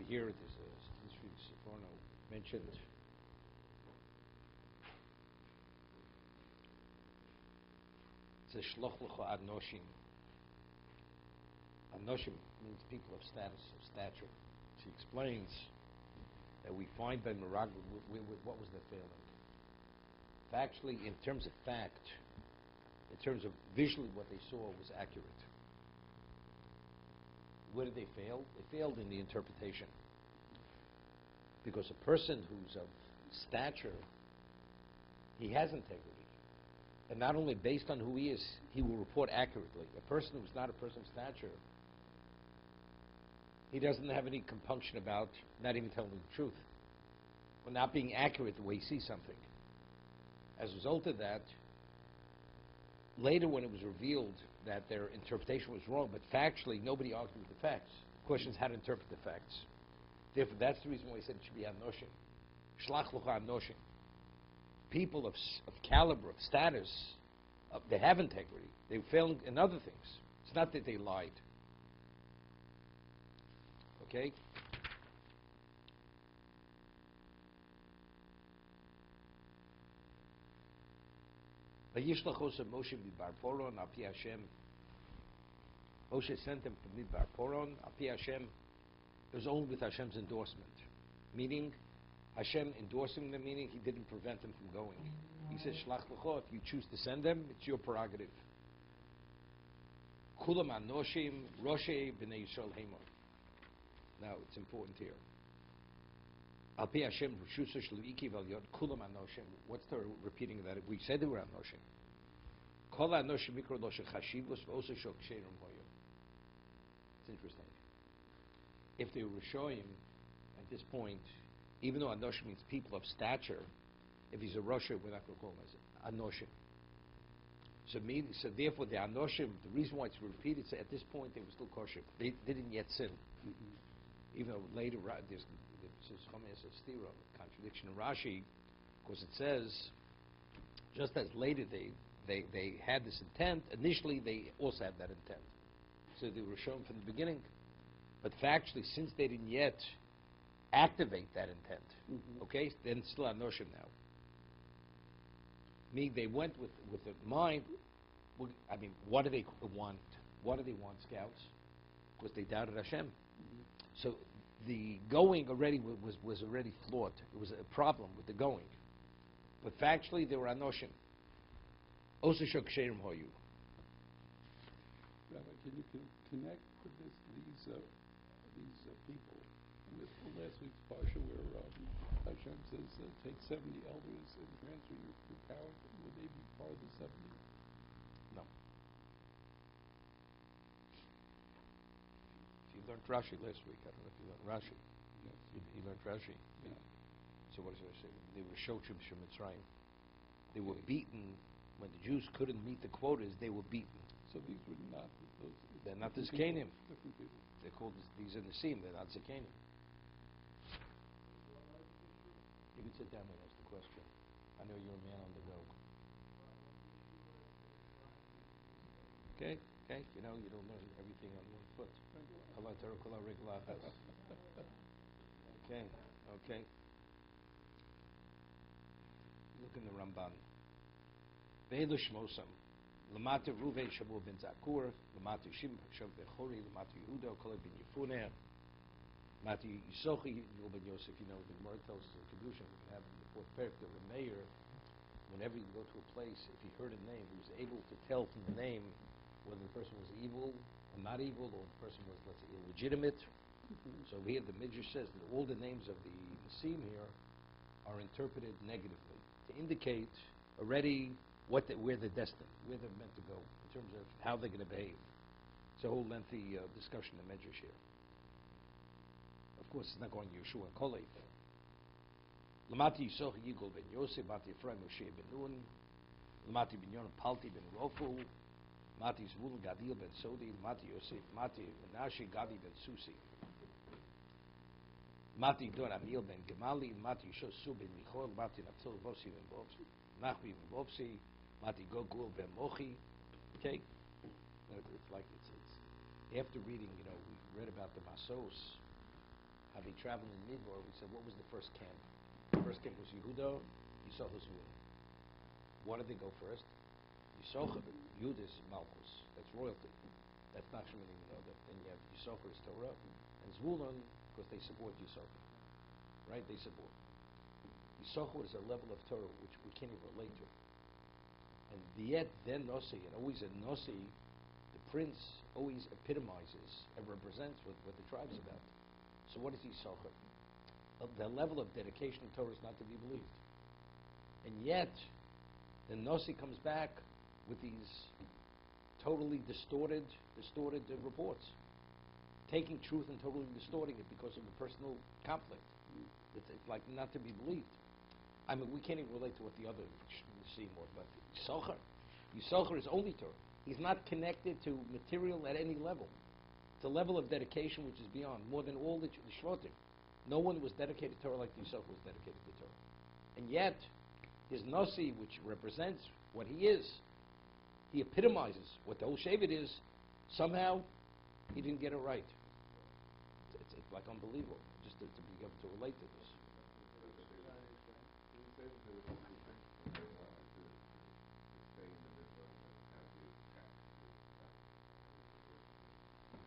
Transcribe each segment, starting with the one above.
here, there's a history Seforno mentioned. It's a Shelach L'cha Anoshim. Anoshim means people of status, of stature. She explains that we find by Mirag, what was their failing? Actually, in terms of fact, in terms of visually what they saw was accurate. Where did they fail? They failed in the interpretation. Because a person who's of stature, he has integrity. And not only based on who he is, he will report accurately. A person who's not a person of stature, he doesn't have any compunction about not even telling the truth, or not being accurate the way he sees something. As a result of that, later when it was revealed that their interpretation was wrong, but factually nobody argued with the facts. The question is how to interpret the facts. Therefore, that's the reason why he said it should be anoshim. Shlach l'cha anoshim. People of caliber, of status, they have integrity. They failed in other things. It's not that they lied. Okay? Vayishlach Moshe midbar Poron al pi Hashem. Moshe sent them from midbar Poron al pi Hashem. It was only with Hashem's endorsement, meaning Hashem endorsing them, meaning He didn't prevent them from going. He says, Shlach l'cho, if you choose to send them, it's your prerogative. Kulam anoshim roshe b'nei Yisrael heimon. Now, it's important here. Al pi Hashem r'shusa shleiki v'al yod kulam anoshim. What's the repeating of that? We said they were anoshim. Kol anoshim mikro lo shechashivus v'osa shok sheirim hoyim. It's interesting. If they were Rishoyim at this point, even though Anoshim means people of stature, if he's a Rosha, we're not going to call him as Anoshim. So therefore, the Anoshim, the reason why it's repeated, so at this point they were still kosher. They didn't yet sin. Mm-hmm. Even though later there's a stira, a contradiction in Rashi, because it says, just as later they had this intent, initially they also had that intent. So they were shown from the beginning. But factually, since they didn't yet activate that intent, okay, then it's still Anoshim now. Meaning they went with the mind. I mean, what do they want? What do they want, scouts? Because they doubted Hashem. So the going already was already flawed. It was a problem with the going. But factually, they were Anoshim. Osa shok sheirim hoyu. Rabbi, can you connect with these people? In last week's parsha, where Hashem says, take 70 elders and transfer your power, would they be part of the 70? No. If you learned Rashi last week, I don't know if you learned Rashi. Yes. You learned Rashi? Yeah. So what does it say? They were Shochim Shemitzrayim. They were beaten. When the Jews couldn't meet the quotas, they were beaten. So these were not those. They're not the Zakanim. Different people. They're called these are Nesim. They're not Zakanim. You can sit down and ask the question. I know you're a man on the go. Okay. You know, you don't learn everything on one foot. Okay. Look in the Ramban. Ve'elu shmosam. Lamata Ruven Shamu ben Zakur, Lamata Shim Shav Bechori, Lamata Yehuda, Kol ben Yefuneh, Lamata Yisochi, Yul ben Yosef. You know, the Gemara tells us in Kedushin, we have in the fourth parak, that the mayor, whenever you go to a place, if he heard a name, he was able to tell from the name whether the person was evil or not evil, or the person was, let's say, illegitimate. So here the Midrash says that all the names of the Nesim here are interpreted negatively to indicate already where they're destined, where they're meant to go, in terms of how they're going to behave. It's a whole lengthy discussion in Medrash here. Of course, it's not going to Yeshua and Kolev. Lamati Yisoch Yigol ben Yosef, Mati Ephraim Moshe ben Nun, Lamati ben Yonah Palti ben Rofu, Mati Zvul Gadil ben Sodi, Mati Yosef, Mati Menashe Gadi ben Susi, Mati Dor Amil ben Gemali, Mati Yishosu ben Michol, Mati Naptil Vosi ben Vovsi, Nachmi ben Vovsi, Mati Gogul ben Mochi. Okay? It's like it's after reading, we read about the Masos, how they traveling in Midbar, we said, what was the first camp? The first camp was Yehuda, Yisachar, Zvulun. What did they go first? Yisachar, Yehuda is Malchus. That's royalty. That's not Shemini Yehuda. Then you have Yisachar is Torah, and Zvulun, because they support Yisachar. Right? They support. Yisachar is a level of Torah which we can't even relate to. And yet, then Nasi, and always a Nasi, the prince always epitomizes and represents what the tribe's about. So what is Yisachar? The level of dedication to Torah is not to be believed. And yet, the Nasi comes back with these totally distorted reports, taking truth and totally distorting it because of a personal conflict. It's like not to be believed. I mean, we can't even relate to what the other see more, but Yisachar is only Torah. He's not connected to material at any level. It's a level of dedication which is beyond, more than all the Shvatim. No one was dedicated to Torah like Yisachar was dedicated to Torah. And yet, his Nasi, which represents what he is, he epitomizes what the whole Shevet is, somehow he didn't get it right. It's like unbelievable, just to be able to relate to this.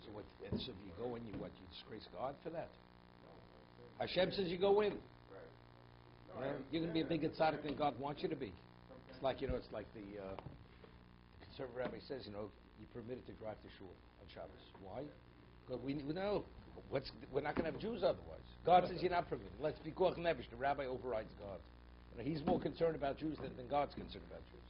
So what? And so you go in, you disgrace God for that? Hashem says you go in. You're going to be a bigger tzaddik than God wants you to be. It's like the conservative rabbi says, you're permitted to drive to shul on Shabbos. Why? Because we know we're not going to have Jews otherwise. God says you're not permitted. Let's be koach nevish. The rabbi overrides God. He's more concerned about Jews than God's concerned about Jews.